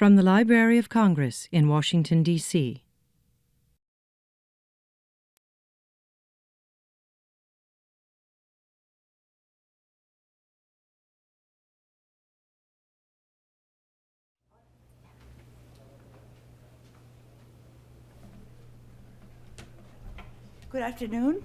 From the Library of Congress in Washington, D.C. Good afternoon.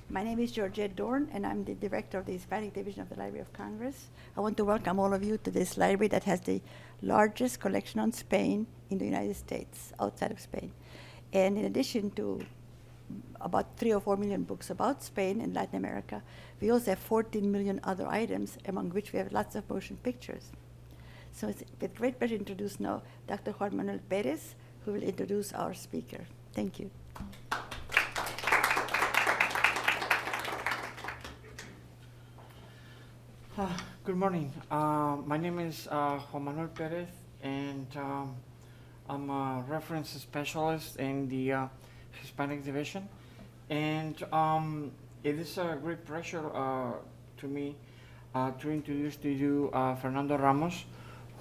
My name is Georgette Dorn, and I'm the director of the Hispanic Division of the Library of Congress. I want to welcome all of you to this library that has the largest collection on Spain in the United States, outside of Spain. And in addition to about 3 or 4 million books about Spain and Latin America, we also have 14 million other items, among which we have lots of motion pictures. So it's with great pleasure to introduce now Dr. Juan Manuel Perez, who will introduce our speaker. Thank you. Good morning. My name is Juan Manuel Perez, and I'm a reference specialist in the Hispanic Division. And it is a great pleasure to me to introduce to you Fernando Ramos,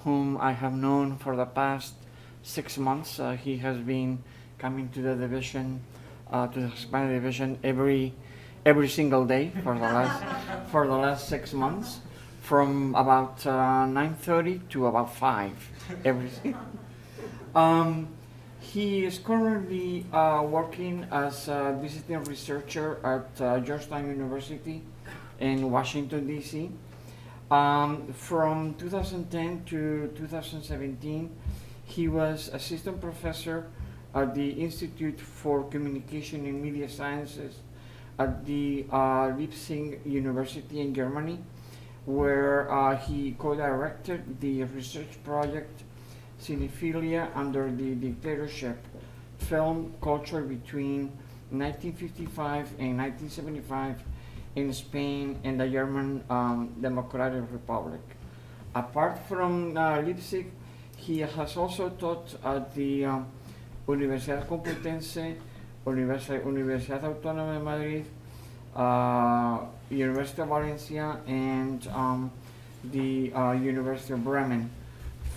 whom I have known for the past 6 months. He has been coming to the division, to the Hispanic Division every single day for the last 6 months, from about 9:30 to about 5 every day. He is currently working as a visiting researcher at Georgetown University in Washington, D.C. From 2010 to 2017, he was assistant professor at the Institute for Communication and Media Sciences at the Leipzig University in Germany, where he co-directed the research project Cinephilia under the Dictatorship, film culture between 1955 and 1975 in Spain and the German Democratic Republic. Apart from Leipzig, he has also taught at the Universidad Complutense, Universidad Autónoma de Madrid, University of Valencia, and the University of Bremen.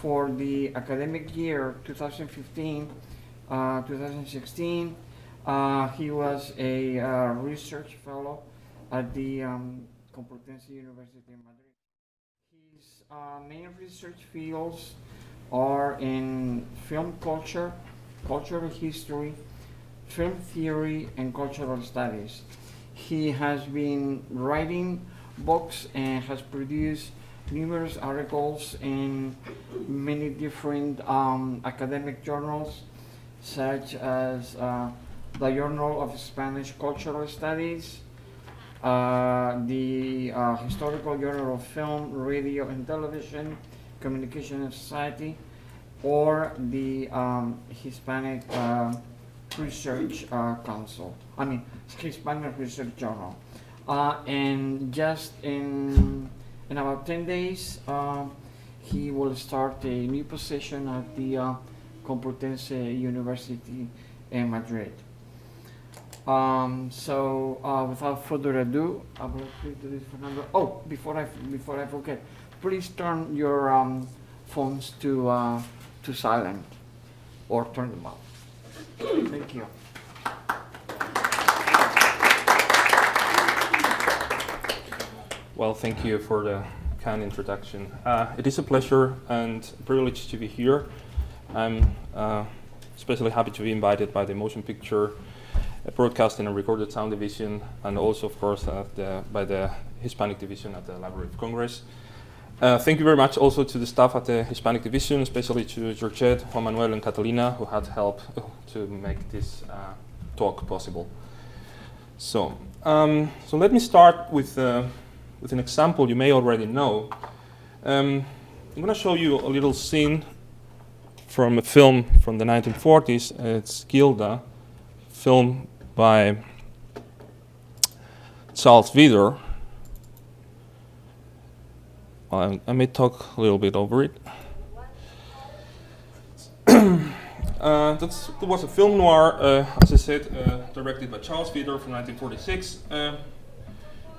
For the academic year 2015-2016, he was a research fellow at the Complutense University in Madrid. His main research fields are in film culture, cultural history, film theory, and cultural studies. He has been writing books and has produced numerous articles in many different academic journals, such as the Journal of Spanish Cultural Studies, the Historical Journal of Film, Radio, and Television, Communication and Society, or the Hispanic Research Council. Hispanic Research Journal. And just in about 10 days, he will start a new position at the Complutense University in Madrid. Without further ado, I will introduce Fernando. Oh, before I forget, please turn your phones to silent, or turn them off. Thank you. Well, thank you for the kind introduction. It is a pleasure and a privilege to be here. I'm especially happy to be invited by the Motion Picture Broadcasting and Recorded Sound Division, and also, of course, by the Hispanic Division at the Library of Congress. Thank you very much also to the staff at the Hispanic Division, especially to Georgette, Juan Manuel, and Catalina, who had helped to make this talk possible. So let me start with an example you may already know. I'm going to show you a little scene from a film from the 1940s. It's Gilda, film by Charles Vidor. I may talk a little bit over it. That was a film noir, as I said, directed by Charles Vidor from 1946.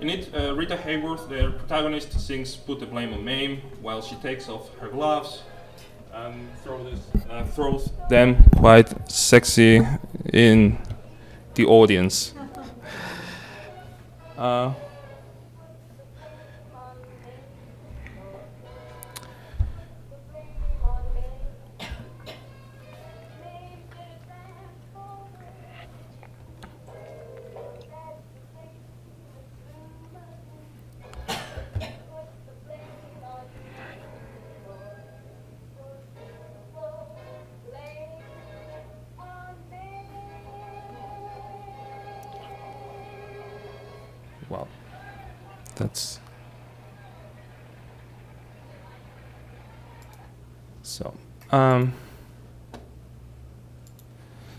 In it, Rita Hayworth, the protagonist, sings "Put the Blame on Mame" while she takes off her gloves and throws them quite sexy in the audience. Well, that's so.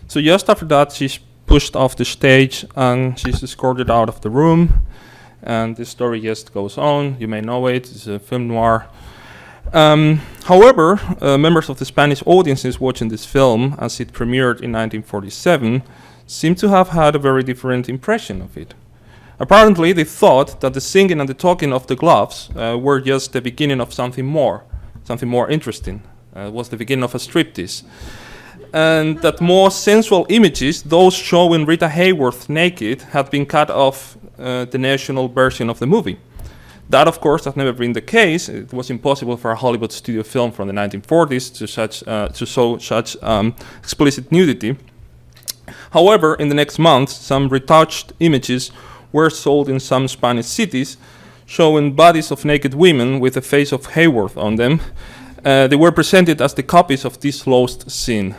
So just after that, she's pushed off the stage and she's escorted out of the room. And the story just goes on. You may know it. It's a film noir. However, members of the Spanish audiences watching this film, as it premiered in 1947, seem to have had a very different impression of it. Apparently, they thought that the singing and the talking of the gloves were just the beginning of something more interesting. It was the beginning of a striptease. And that more sensual images, those showing Rita Hayworth naked, had been cut off the national version of the movie. That, of course, has never been the case. It was impossible for a Hollywood studio film from the 1940s to show such explicit nudity. However, in the next month, some retouched images were sold in some Spanish cities, showing bodies of naked women with the face of Hayworth on them. They were presented as the copies of this lost scene.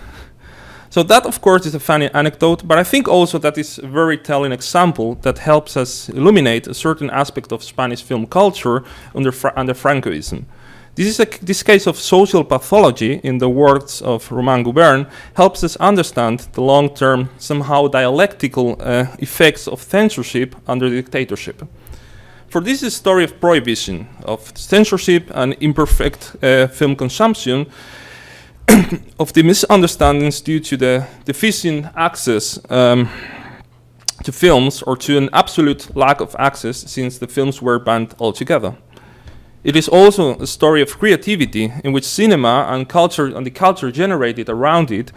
So that, of course, is a funny anecdote, but I think also that is a very telling example that helps us illuminate a certain aspect of Spanish film culture under Francoism. This case of social pathology, in the words of Romain Gubern, helps us understand the long-term, somehow dialectical effects of censorship under dictatorship. For this is a story of prohibition, of censorship and imperfect film consumption, of the misunderstandings due to the deficient access to films, or to an absolute lack of access since the films were banned altogether. It is also a story of creativity in which cinema and culture and the culture generated around it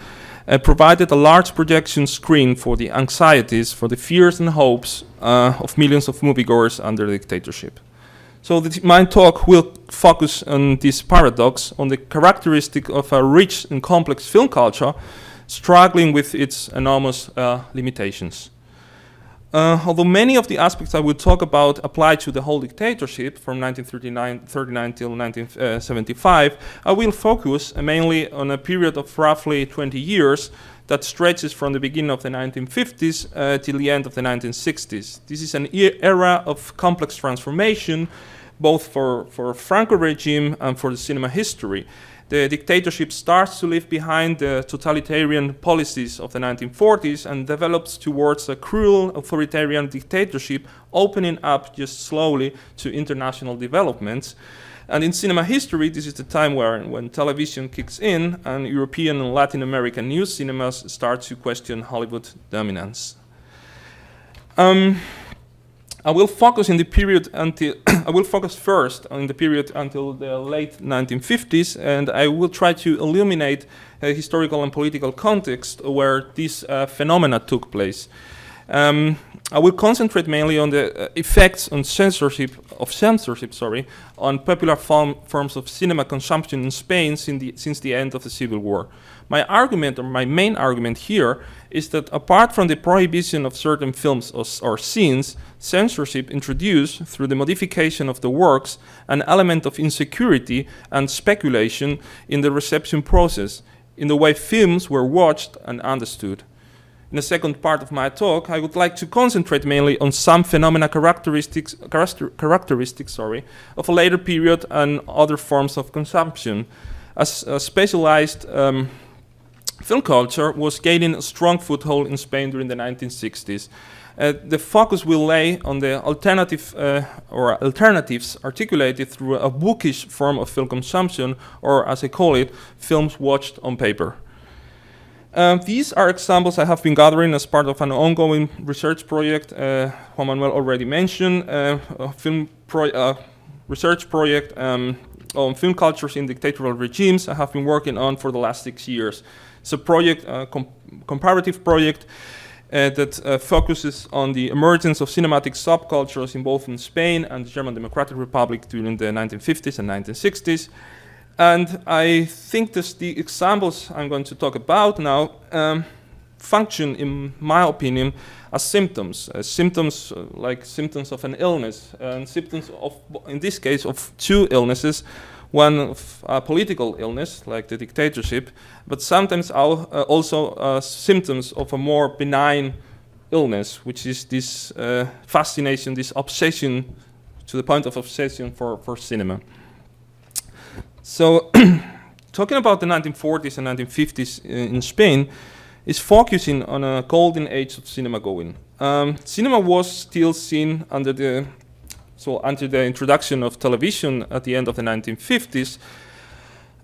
provided a large projection screen for the anxieties, for the fears and hopes of millions of moviegoers under the dictatorship. So my talk will focus on this paradox, on the characteristic of a rich and complex film culture struggling with its enormous limitations. Although many of the aspects I will talk about apply to the whole dictatorship from 1939 till 1975, I will focus mainly on a period of roughly 20 years that stretches from the beginning of the 1950s till the end of the 1960s. This is an era of complex transformation, both for Franco regime and for the cinema history. The dictatorship starts to leave behind the totalitarian policies of the 1940s and develops towards a cruel authoritarian dictatorship, opening up just slowly to international developments. And in cinema history, this is the time when television kicks in and European and Latin American news cinemas start to question Hollywood dominance. I will focus first on the period until the late 1950s, and I will try to illuminate a historical and political context where this phenomena took place. I will concentrate mainly on the effects on censorship on popular forms of cinema consumption in Spain since the end of the Civil War. My argument, or my main argument here, is that apart from the prohibition of certain films or scenes, censorship introduced, through the modification of the works, an element of insecurity and speculation in the reception process, in the way films were watched and understood. In the second part of my talk, I would like to concentrate mainly on some phenomena characteristics of a later period and other forms of consumption. As a specialized film culture was gaining a strong foothold in Spain during the 1960s. The focus will lay on the alternatives articulated through a bookish form of film consumption, or as I call it, films watched on paper. These are examples I have been gathering as part of an ongoing research project Juan Manuel already mentioned, a research project on film cultures in dictatorial regimes I have been working on for the last 6 years. It's a project, comparative project, that focuses on the emergence of cinematic subcultures in both in Spain and the German Democratic Republic during the 1950s and 1960s. And I think the examples I'm going to talk about now function, in my opinion, as symptoms. Like symptoms of an illness, and symptoms of, in this case, of two illnesses. One of a political illness, like the dictatorship, but sometimes also symptoms of a more benign illness, which is this fascination, this obsession, to the point of obsession for cinema. So, talking about the 1940s and 1950s in Spain is focusing on a golden age of cinema going. Cinema was still seen under the introduction of television at the end of the 1950s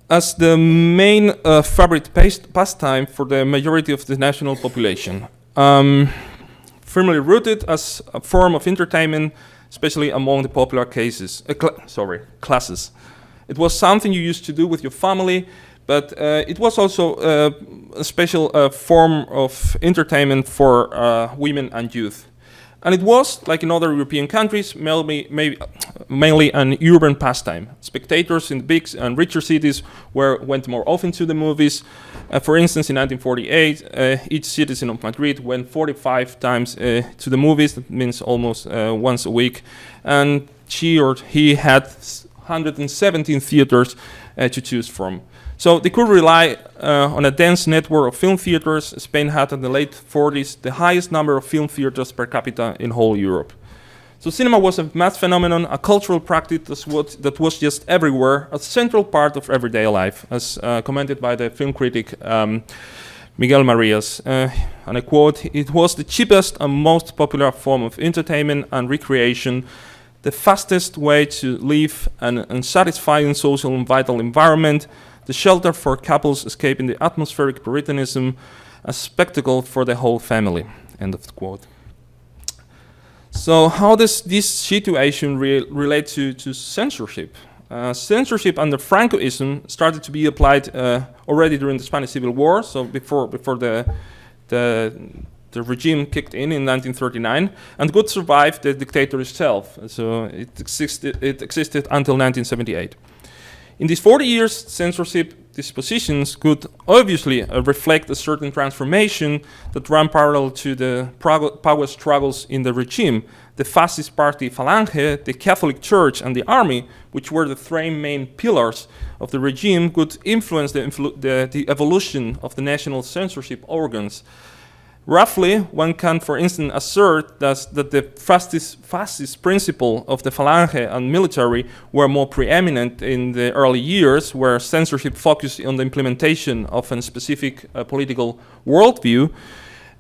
as the main favorite pastime for the majority of the national population. Firmly rooted as a form of entertainment, especially among the popular classes. It was something you used to do with your family, but it was also a special form of entertainment for women and youth. And it was, like in other European countries, mainly an urban pastime. Spectators in the big and richer cities went more often to the movies. For instance, in 1948, each citizen of Madrid went 45 times to the movies. That means almost once a week. And she or he had 117 theaters to choose from. So they could rely on a dense network of film theaters. Spain had in the late 40s the highest number of film theaters per capita in whole Europe. So cinema was a mass phenomenon, a cultural practice that was just everywhere, a central part of everyday life, as commented by the film critic Miguel Marias. And I quote, "It was the cheapest and most popular form of entertainment and recreation, the fastest way to live an unsatisfying social and vital environment, the shelter for couples escaping the atmospheric puritanism, a spectacle for the whole family." End of the quote. So how does this situation relate to censorship? Censorship under Francoism started to be applied already during the Spanish Civil War, so before the regime kicked in 1939, and could survive the dictator itself. So it existed until 1978. In these 40 years, censorship dispositions could obviously reflect a certain transformation that ran parallel to the power struggles in the regime. The fascist party Falange, the Catholic Church, and the army, which were the three main pillars of the regime, could influence the evolution of the national censorship organs. Roughly, one can, for instance, assert that the fascist principle of the Falange and military were more preeminent in the early years, where censorship focused on the implementation of a specific political worldview,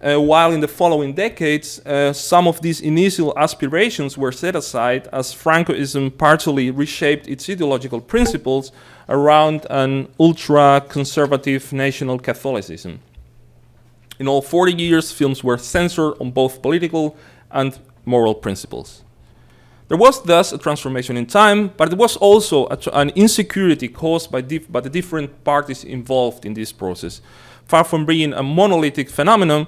while in the following decades, some of these initial aspirations were set aside as Francoism partially reshaped its ideological principles around an ultra-conservative national Catholicism. In all 40 years, films were censored on both political and moral principles. There was thus a transformation in time, but it was also an insecurity caused by the different parties involved in this process. Far from being a monolithic phenomenon,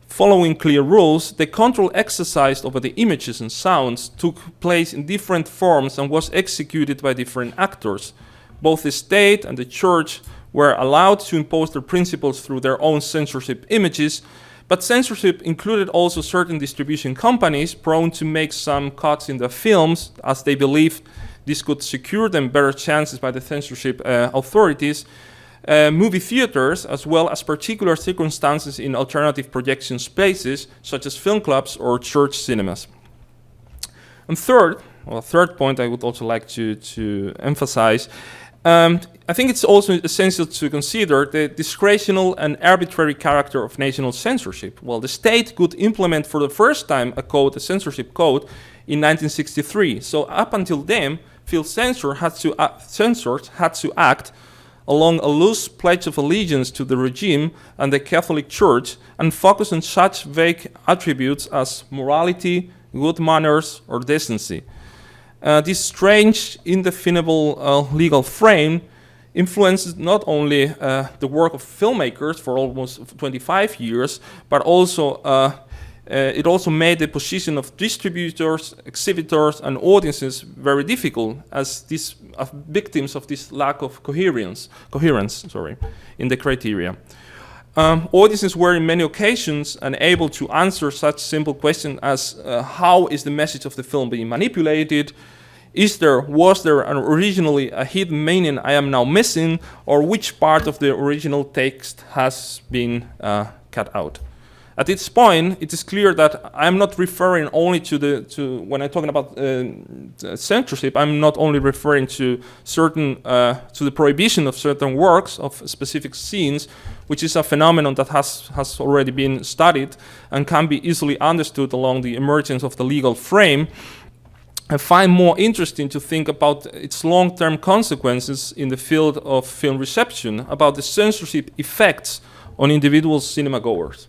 following clear rules, the control exercised over the images and sounds took place in different forms and was executed by different actors. Both the state and the church were allowed to impose their principles through their own censorship images, but censorship included also certain distribution companies prone to make some cuts in the films, as they believed this could secure them better chances by the censorship authorities, movie theaters, as well as particular circumstances in alternative projection spaces, such as film clubs or church cinemas. And third point I would also like to emphasize, I think it's also essential to consider the discretional and arbitrary character of national censorship. Well, the state could implement for the first time a censorship code in 1963. So up until then, film censors had to act along a loose pledge of allegiance to the regime and the Catholic Church and focus on such vague attributes as morality, good manners, or decency. this strange, indefinable legal frame influences not only the work of filmmakers for almost 25 years, but also it also made the position of distributors, exhibitors, and audiences very difficult, as these victims of this lack of coherence, in the criteria. Audiences were in many occasions unable to answer such simple questions as how is the message of the film being manipulated? Was there originally a hidden meaning I am now missing, or which part of the original text has been cut out? At this point, it is clear that I'm not referring only when I'm talking about censorship. I'm not only referring to the prohibition of certain works, of specific scenes, which is a phenomenon that has already been studied and can be easily understood along the emergence of the legal frame. I find more interesting to think about its long-term consequences in the field of film reception, about the censorship effects on individual cinema goers.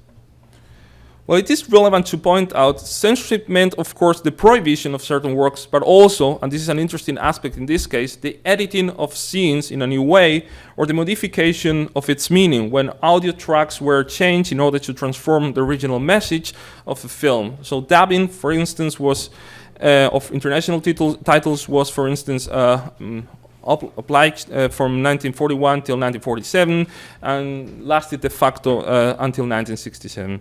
Well, it is relevant to point out censorship meant, of course, the prohibition of certain works, but also, and this is an interesting aspect in this case, the editing of scenes in a new way, or the modification of its meaning, when audio tracks were changed in order to transform the original message of the film. So dubbing, for instance, was of international titles was, for instance, applied from 1941 till 1947, and lasted de facto until 1967.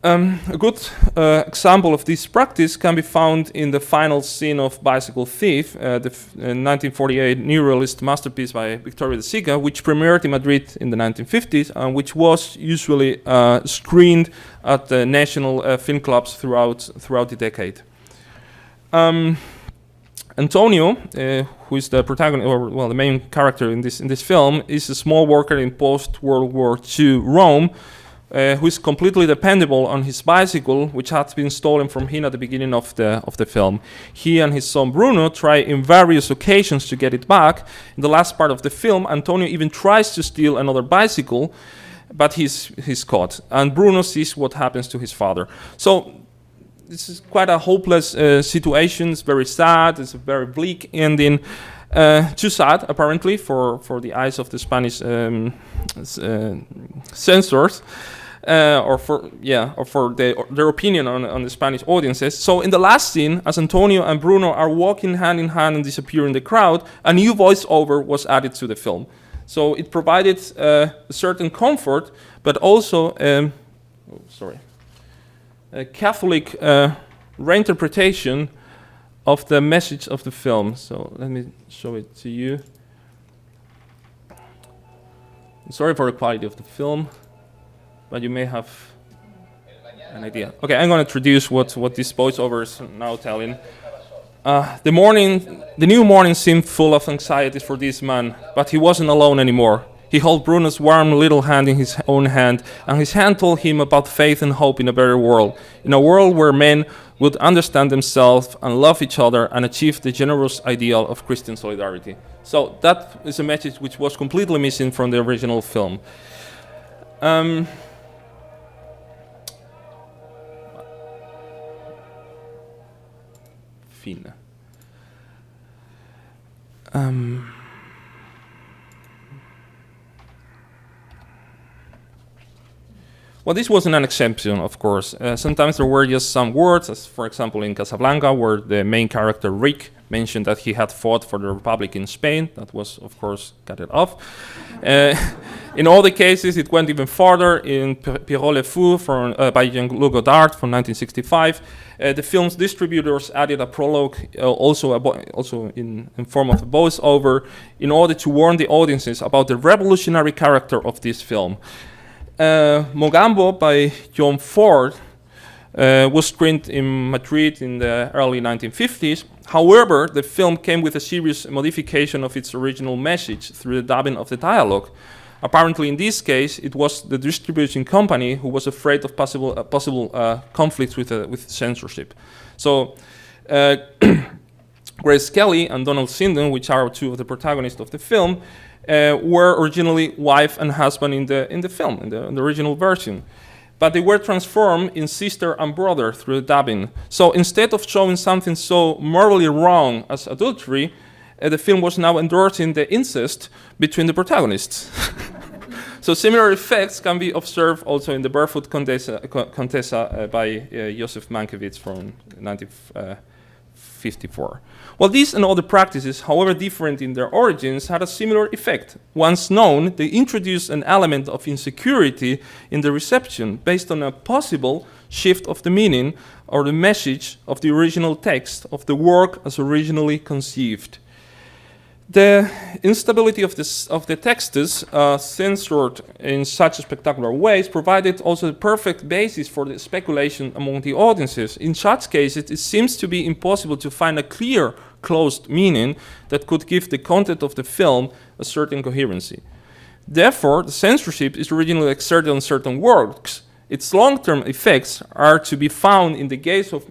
A good example of this practice can be found in the final scene of Bicycle Thief, the 1948 neorealist masterpiece by Victoria de Sica, which premiered in Madrid in the 1950s and which was usually screened at the national film clubs throughout the decade. Antonio, who is the protagonist, or well, the main character in this film, is a small worker in post-World War II Rome, who is completely dependable on his bicycle, which had been stolen from him at the beginning of the film. He and his son Bruno try in various occasions to get it back. In the last part of the film, Antonio even tries to steal another bicycle, but he's caught. And Bruno sees what happens to his father. So this is quite a hopeless situation. It's very sad. It's a very bleak ending. Too sad, apparently, for the eyes of the Spanish censors, or for their opinion on the Spanish audiences. So in the last scene, as Antonio and Bruno are walking hand in hand and disappear in the crowd, a new voiceover was added to the film. So it provided a certain comfort, but also a Catholic reinterpretation of the message of the film. So let me show it to you. I'm sorry for the quality of the film, but you may have an idea. Okay, I'm going to introduce what this voiceover is now telling. The new morning seemed full of anxieties for this man, but he wasn't alone anymore. He held Bruno's warm little hand in his own hand, and his hand told him about faith and hope in a better world, in a world where men would understand themselves and love each other and achieve the generous ideal of Christian solidarity. So that is a message which was completely missing from the original film. Fine. Well, this wasn't an exception, of course. Sometimes there were just some words, as for example in Casablanca, where the main character Rick mentioned that he had fought for the Republic in Spain. That was, of course, cut it off. In all the cases, it went even farther. In Pierrot le Fou by Jean-Luc Godard from 1965, the film's distributors added a prologue, also in form of a voiceover, in order to warn the audiences about the revolutionary character of this film. Mogambo by John Ford was screened in Madrid in the early 1950s. However, the film came with a serious modification of its original message through the dubbing of the dialogue. Apparently, in this case, it was the distribution company who was afraid of possible conflicts with censorship. So, Grace Kelly and Donald Sinden, which are two of the protagonists of the film, were originally wife and husband in the film, in the original version. but they were transformed in sister and brother through the dubbing. So instead of showing something so morally wrong as adultery, the film was now endorsing the incest between the protagonists. So similar effects can be observed also in The Barefoot Contessa by Josef Mankiewicz from 1954. Well, these and other practices, however different in their origins, had a similar effect. Once known, they introduced an element of insecurity in the reception based on a possible shift of the meaning or the message of the original text of the work as originally conceived. The instability of the texts censored in such spectacular ways provided also the perfect basis for the speculation among the audiences. In such cases, it seems to be impossible to find a clear, closed meaning that could give the content of the film a certain coherency. Therefore, the censorship is originally exerted on certain works. Its long-term effects are to be found in the case of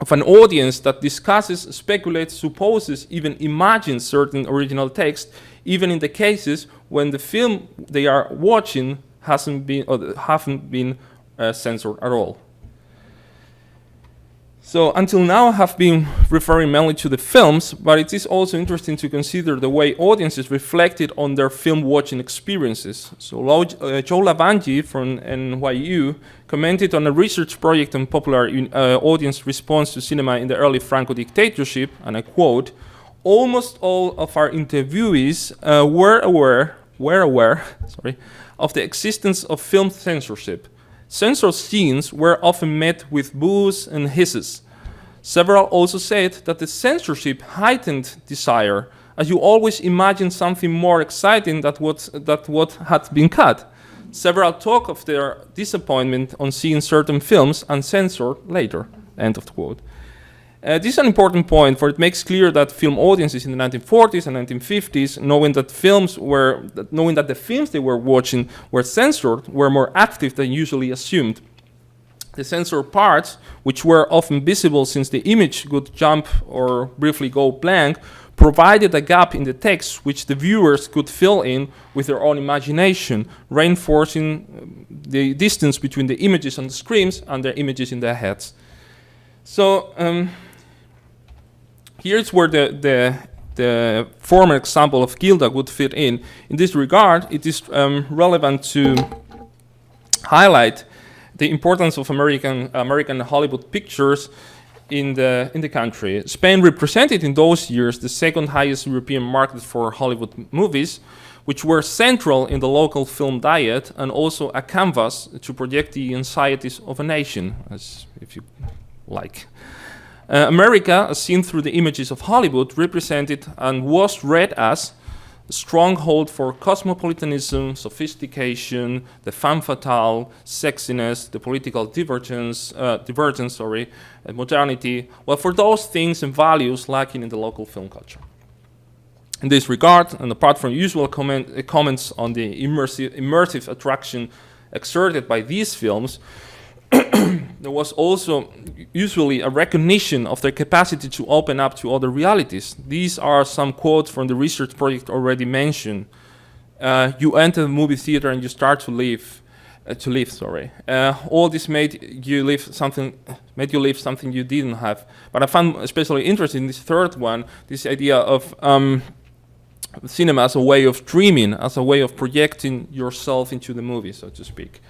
an audience that discusses, speculates, supposes, even imagines certain original text, even in the cases when the film they are watching haven't been censored at all. So until now I have been referring mainly to the films, but it is also interesting to consider the way audiences reflected on their film watching experiences. So Joe Lavangi from NYU commented on a research project on popular audience response to cinema in the early Franco dictatorship, and I quote, "Almost all of our interviewees were aware of the existence of film censorship. Censored scenes were often met with boos and hisses. Several also said that the censorship heightened desire, as you always imagine something more exciting than what had been cut. Several talk of their disappointment on seeing certain films uncensored later." End of the quote. This is an important point, for it makes clear that film audiences in the 1940s and 1950s, knowing that the films they were watching were censored, were more active than usually assumed. The censored parts, which were often visible since the image could jump or briefly go blank, provided a gap in the text which the viewers could fill in with their own imagination, reinforcing the distance between the images on the screens and their images in their heads. So here's where the former example of Gilda would fit in. In this regard, it is relevant to highlight the importance of American Hollywood pictures in the country. Spain represented in those years the second highest European market for Hollywood movies, which were central in the local film diet and also a canvas to project the anxieties of a nation, as if you like. America, as seen through the images of Hollywood, represented and was read as a stronghold for cosmopolitanism, sophistication, the femme fatale, sexiness, the political divergence, modernity. Well, for those things and values lacking in the local film culture. In this regard, and apart from usual comments on the immersive attraction exerted by these films, there was also usually a recognition of their capacity to open up to other realities. These are some quotes from the research project already mentioned. You enter the movie theater and you start to live. All this made you live something you didn't have. But I found especially interesting this third one, this idea of cinema as a way of dreaming, as a way of projecting yourself into the movie, so to speak.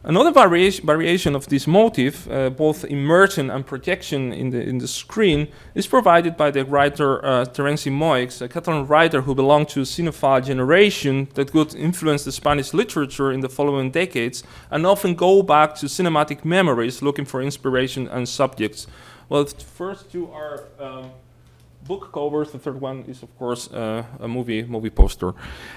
Another variation of this motive, both immersion and projection in the screen, is provided by the writer Terenci Moix, a Catalan writer who belonged to a cinephile generation that could influence the Spanish literature in the following decades and often go back to cinematic memories looking for inspiration and subjects. Well, the first two are book covers. The third one is, of course, a movie poster.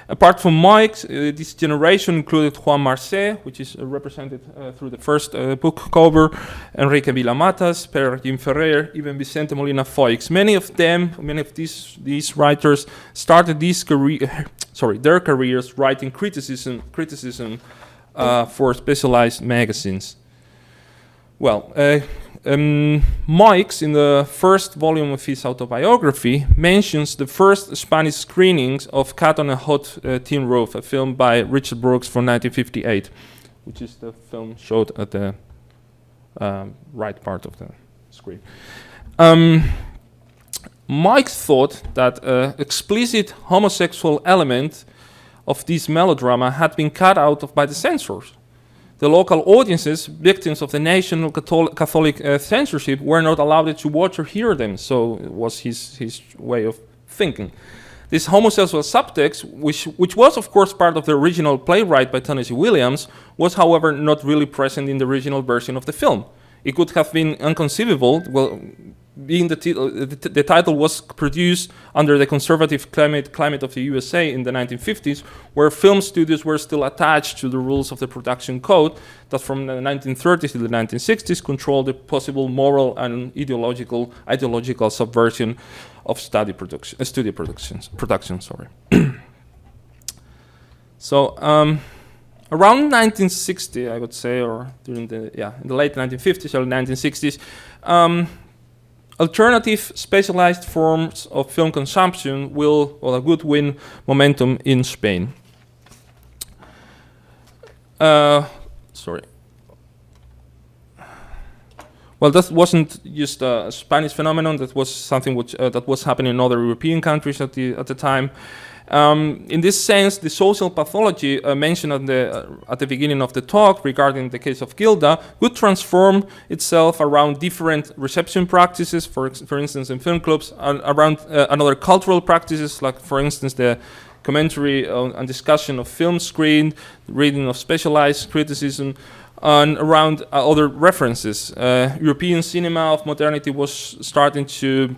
Apart from Moix, this generation included Juan Marcé, which is represented through the first book cover, Enrique Villamatas, Pere Jim Ferrer, even Vicente Molina Foix. Many of these writers started their careers writing criticism for specialized magazines. Well, Mike's, in the first volume of his autobiography, mentions the first Spanish screenings of Cat on a Hot Tin Roof, a film by Richard Brooks from 1958, which is the film showed at the right part of the screen. Mike thought that explicit homosexual element of this melodrama had been cut out by the censors. The local audiences, victims of the national Catholic censorship, were not allowed to watch or hear them. So it was his way of thinking. This homosexual subtext, which was of course part of the original playwright by Tennessee Williams, was however not really present in the original version of the film. It could have been inconceivable, well, being the title was produced under the conservative climate of the USA in the 1950s, where film studios were still attached to the rules of the production code that from the 1930s to the 1960s controlled the possible moral and ideological subversion of studio productions. So around 1960, I would say, or during in the late 1950s or 1960s, alternative specialized forms of film consumption would win momentum in Spain. Sorry. Well, that wasn't just a Spanish phenomenon. That was something that was happening in other European countries at the time. In this sense, the social pathology mentioned at the beginning of the talk regarding the case of Gilda would transform itself around different reception practices, for instance, in film clubs, and around another cultural practices, like, for instance, the commentary and discussion of film screen, reading of specialized criticism, and around other references. European cinema of modernity was starting to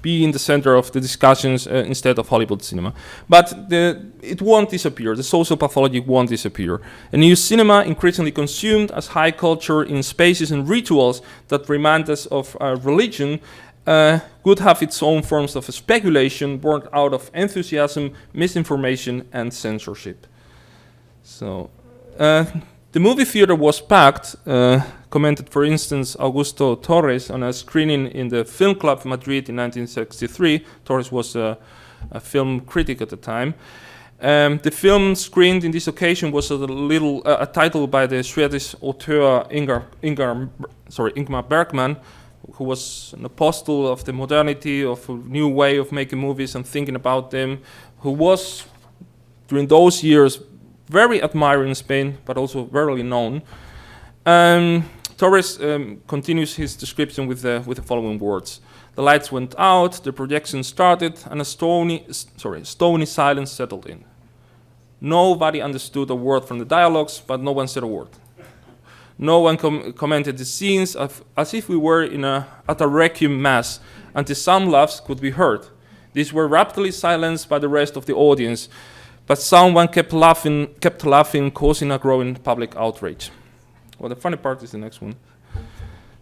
be in the center of the discussions instead of Hollywood cinema. But it won't disappear. The social pathology won't disappear. A new cinema, increasingly consumed as high culture in spaces and rituals that remind us of religion, would have its own forms of speculation born out of enthusiasm, misinformation, and censorship. So the movie theater was packed, commented, for instance, Augusto Torres on a screening in the Film Club Madrid in 1963. Torres was a film critic at the time. The film screened in this occasion was a title by the Swedish author Ingmar Bergman, who was an apostle of the modernity, of a new way of making movies and thinking about them, who was, during those years, very admired in Spain, but also very known. Torres continues his description with the following words: "The lights went out, the projection started, and a stony silence settled in. Nobody understood a word from the dialogues, but no one said a word. No one commented the scenes as if we were at a requiem mass, until some laughs could be heard. These were rapidly silenced by the rest of the audience, but someone kept laughing, causing a growing public outrage." Well, the funny part is the next one.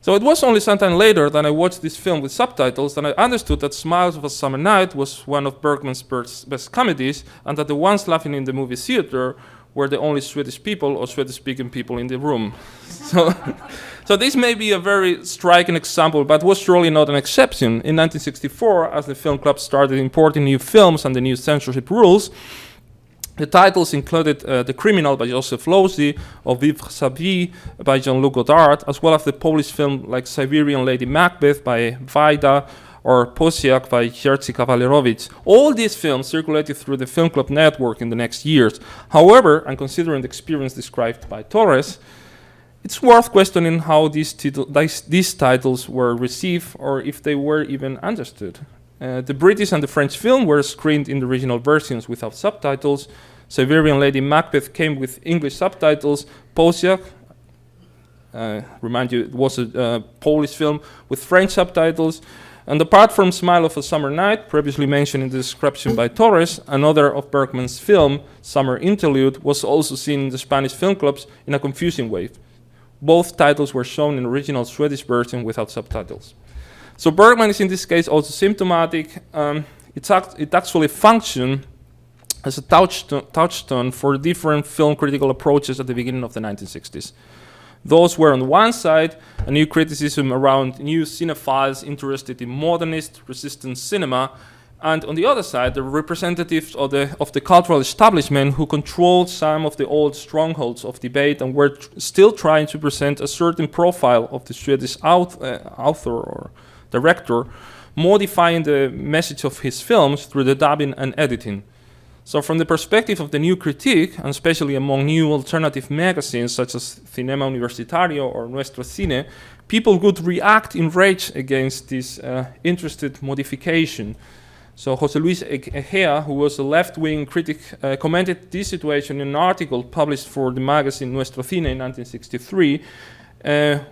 "So it was only some time later that I watched this film with subtitles that I understood that Smiles of a Summer Night was one of Bergman's best comedies, and that the ones laughing in the movie theater were the only Swedish people or Swedish-speaking people in the room." So this may be a very striking example, but was surely not an exception. In 1964, as the film club started importing new films and the new censorship rules, the titles included The Criminal by Joseph Losey, or Vivre sa vie by Jean-Luc Godard, as well as the Polish film like Siberian Lady Macbeth by Wajda, or Posiak by Jerzy Kawalerowicz. All these films circulated through the Film Club network in the next years. However, and considering the experience described by Torres, it's worth questioning how these titles were received, or if they were even understood. The British and the French film were screened in the original versions without subtitles. Siberian Lady Macbeth came with English subtitles. Posiak, remind you, it was a Polish film with French subtitles. And apart from Smile of a Summer Night, previously mentioned in the description by Torres, another of Bergman's film, Summer Interlude, was also seen in the Spanish film clubs in a confusing way. Both titles were shown in original Swedish version without subtitles. So Bergman is in this case also symptomatic. It actually functioned as a touchstone for different film critical approaches at the beginning of the 1960s. Those were, on one side, a new criticism around new cinephiles interested in modernist, resistance cinema, and on the other side, the representatives of the cultural establishment who controlled some of the old strongholds of debate and were still trying to present a certain profile of the Swedish author or director, modifying the message of his films through the dubbing and editing. So from the perspective of the new critique, and especially among new alternative magazines such as Cinema Universitario or Nuestro Cine, people would react in rage against this interested modification. So José Luis Egea, who was a left-wing critic, commented this situation in an article published for the magazine Nuestro Cine in 1963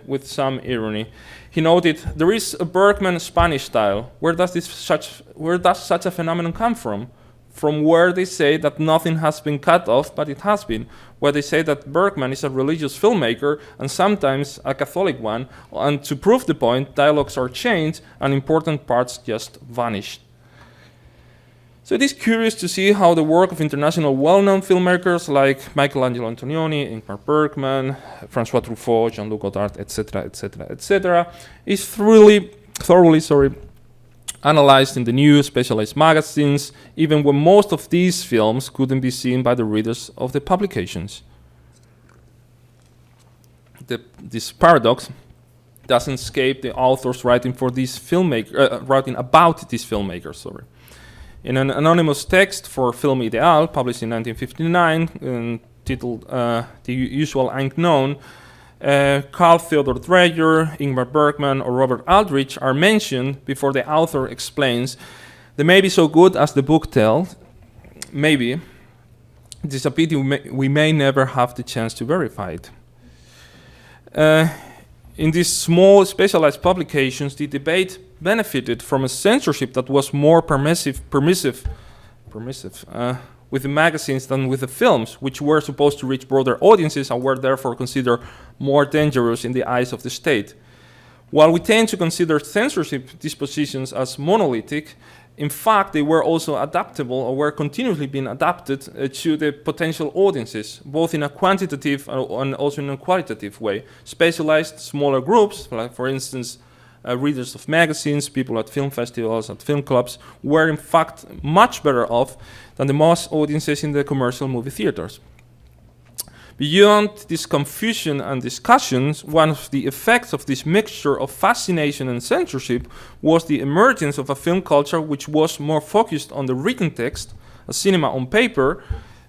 with some irony. He noted, "There is a Bergman Spanish style. Where does such a phenomenon come from? From where they say that nothing has been cut off, but it has been, where they say that Bergman is a religious filmmaker and sometimes a Catholic one, and to prove the point, dialogues are changed and important parts just vanish." So it is curious to see how the work of international well-known filmmakers like Michelangelo Antonioni, Ingmar Bergman, François Truffaut, Jean-Luc Godard, etc., etc., etc., is thoroughly analyzed in the new specialized magazines, even when most of these films couldn't be seen by the readers of the publications. This paradox doesn't escape the authors writing for these writing about these filmmakers. Sorry. In an anonymous text for Film Ideal, published in 1959, titled "The Usual Unknown," Carl Theodor Dreyer, Ingmar Bergman, or Robert Aldrich are mentioned before the author explains, "They may be so good as the book tells, maybe. It is a pity we may never have the chance to verify it." In these small specialized publications, the debate benefited from a censorship that was more permissive with the magazines than with the films, which were supposed to reach broader audiences and were therefore considered more dangerous in the eyes of the state. While we tend to consider censorship dispositions as monolithic, in fact, they were also adaptable or were continuously being adapted to the potential audiences, both in a quantitative and also in a qualitative way. Specialized smaller groups, like for instance, readers of magazines, people at film festivals, at film clubs, were in fact much better off than the mass audiences in the commercial movie theaters. Beyond this confusion and discussions, one of the effects of this mixture of fascination and censorship was the emergence of a film culture which was more focused on the written text, a cinema on paper,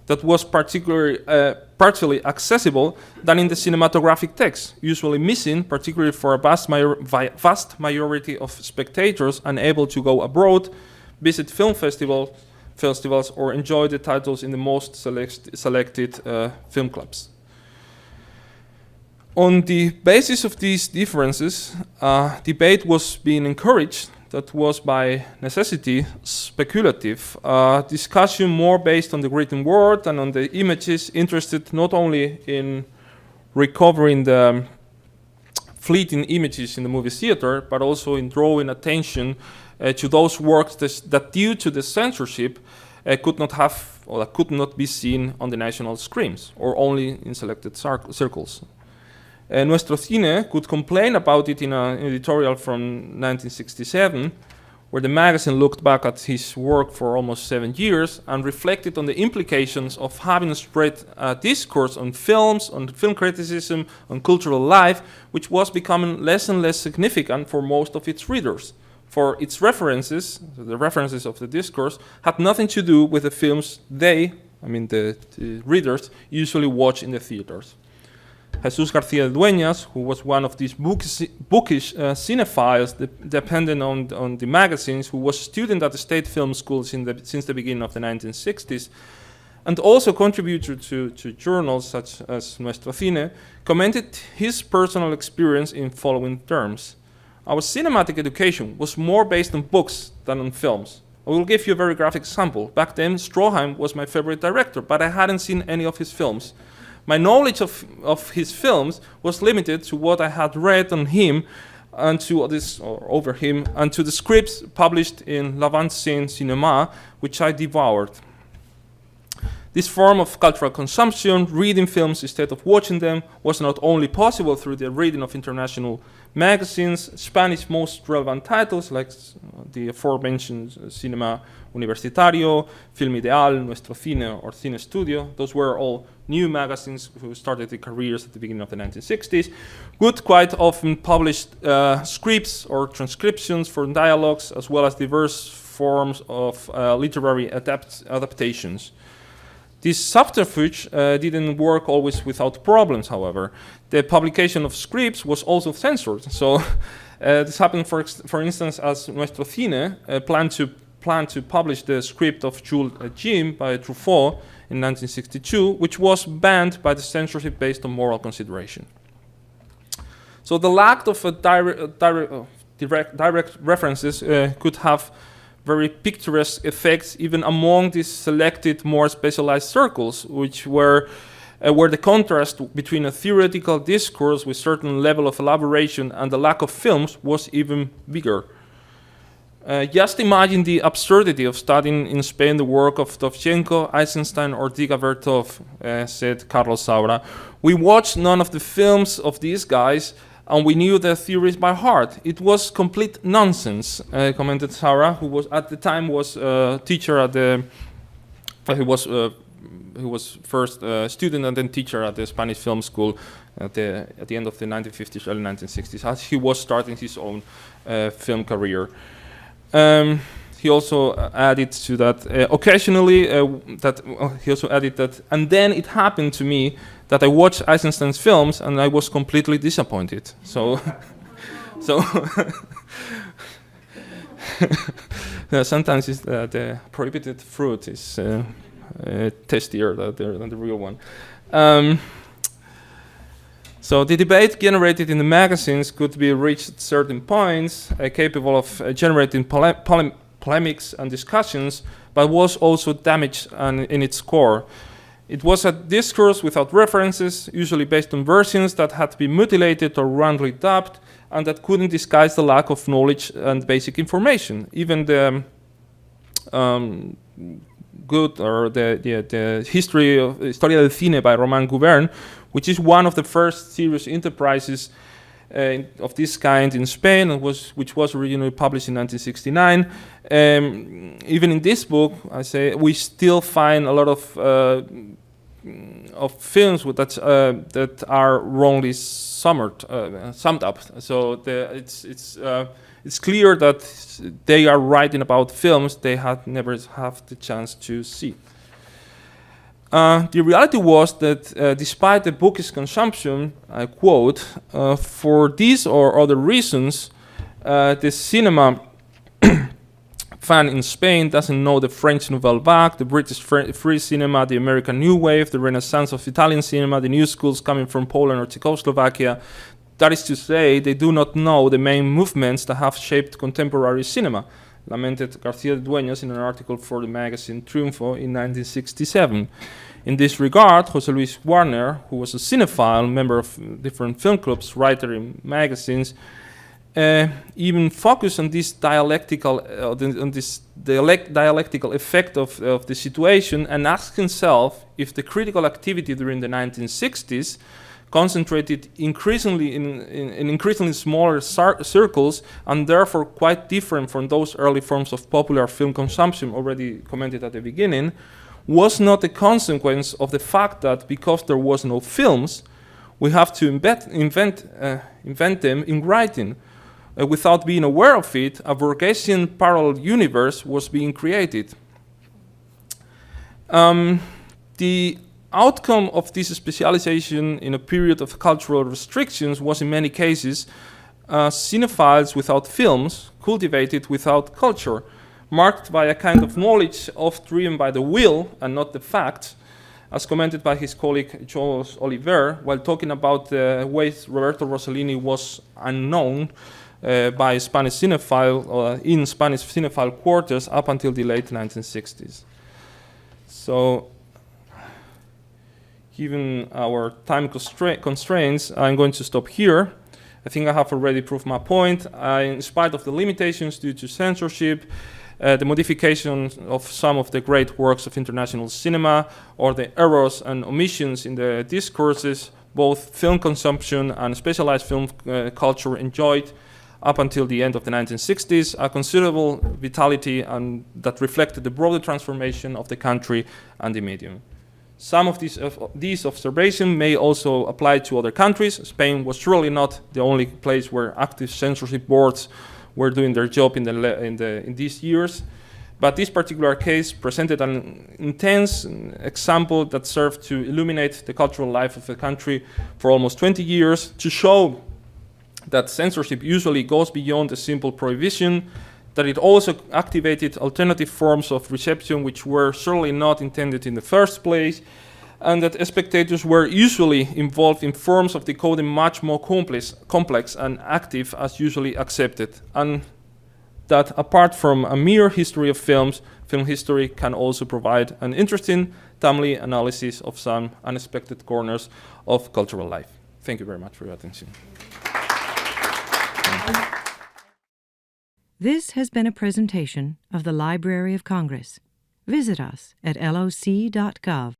that was partially accessible than in the cinematographic text, usually missing, particularly for a vast majority of spectators unable to go abroad, visit film festivals, or enjoy the titles in the most selected film clubs. On the basis of these differences, debate was being encouraged that was by necessity speculative, discussion more based on the written word and on the images, interested not only in recovering the fleeting images in the movie theater, but also in drawing attention to those works that due to the censorship could not be seen on the national screens or only in selected circles. Nuestro Cine could complain about it in an editorial from 1967, where the magazine looked back at his work for almost 7 years and reflected on the implications of having spread a discourse on films, on film criticism, on cultural life, which was becoming less and less significant for most of its readers. For its references, the references of the discourse, had nothing to do with the films the readers, usually watch in the theaters. Jesus García Dueñas, who was one of these bookish cinephiles dependent on the magazines, who was a student at the state film schools since the beginning of the 1960s, and also contributor to journals such as Nuestro Cine, commented his personal experience in following terms. Our cinematic education was more based on books than on films. I will give you a very graphic example. Back then, Stroheim was my favorite director, but I hadn't seen any of his films. My knowledge of his films was limited to what I had read on him and over him, and to the scripts published in L'Avant-Scène Cinéma, which I devoured. This form of cultural consumption, reading films instead of watching them, was not only possible through the reading of international magazines, Spanish most relevant titles like the aforementioned Cinema Universitario, Film Ideal, Nuestro Cine, or Cine Studio. Those were all new magazines who started their careers at the beginning of the 1960s, would quite often publish scripts or transcriptions for dialogues, as well as diverse forms of literary adaptations. This subterfuge didn't work always without problems, however. The publication of scripts was also censored. So this happened, for instance, as Nuestro Cine planned to publish the script of Jules Jim by Truffaut in 1962, which was banned by the censorship based on moral consideration. So the lack of direct references could have very picturesque effects even among these selected, more specialized circles, which were where the contrast between a theoretical discourse with certain level of elaboration and the lack of films was even bigger. Just imagine the absurdity of studying in Spain the work of Dovzhenko, Eisenstein, or Diga Vertov, said Carlos Saura. We watched none of the films of these guys, and we knew their theories by heart. It was complete nonsense, commented Saura, who was at the time was a teacher at the. He was first student and then teacher at the Spanish Film School at the end of the 1950s, early 1960s, as he was starting his own film career. He also added to that occasionally he also added that, and then it happened to me that I watched Eisenstein's films and I was completely disappointed. So, sometimes the prohibited fruit is tastier than the real one. So the debate generated in the magazines could be reached at certain points, capable of generating polemics and discussions, but was also damaged in its core. It was a discourse without references, usually based on versions that had to be mutilated or roundly dubbed, and that couldn't disguise the lack of knowledge and basic information. Even the the history of Historia del Cine by Romain Gubern, which is one of the first serious enterprises of this kind in Spain, and which was originally published in 1969. Even in this book, I say we still find a lot of films that are wrongly summed up. So it's clear that they are writing about films they had never have the chance to see. The reality was that despite the book's consumption, I quote, for these or other reasons, the cinema fan in Spain doesn't know the French Nouvelle Vague, the British free cinema, the American New Wave, the Renaissance of Italian cinema, the new schools coming from Poland or Czechoslovakia. That is to say, they do not know the main movements that have shaped contemporary cinema, lamented García de Dueñas in an article for the magazine Triunfo in 1967. In this regard, José Luis Warner, who was a cinephile, member of different film clubs, writer in magazines, even focused on this dialectical effect of the situation, and asked himself if the critical activity during the 1960s concentrated increasingly in increasingly smaller circles, and therefore quite different from those early forms of popular film consumption already commented at the beginning, was not a consequence of the fact that because there was no films, we have to invent them in writing. Without being aware of it, a Borgesian parallel universe was being created. The outcome of this specialization in a period of cultural restrictions was in many cases cinephiles without films, cultivated without culture, marked by a kind of knowledge oft driven by the will and not the facts, as commented by his colleague Jules Oliver, while talking about the ways Roberto Rossellini was unknown by Spanish cinephile in Spanish cinephile quarters up until the late 1960s. So, given our time constraints, I'm going to stop here. I think I have already proved my point. In spite of the limitations due to censorship, the modification of some of the great works of international cinema, or the errors and omissions in the discourses both film consumption and specialized film culture enjoyed up until the end of the 1960s, a considerable vitality and that reflected the broader transformation of the country and the medium. Some of these observations may also apply to other countries. Spain was surely not the only place where active censorship boards were doing their job in these years. But this particular case presented an intense example that served to illuminate the cultural life of the country for almost 20 years, to show that censorship usually goes beyond a simple prohibition, that it also activated alternative forms of reception which were certainly not intended in the first place, and that spectators were usually involved in forms of decoding much more complex and active as usually accepted, and that apart from a mere history of films, film history can also provide an interesting, timely analysis of some unexpected corners of cultural life. Thank you very much for your attention. This has been a presentation of the Library of Congress. Visit us at loc.gov.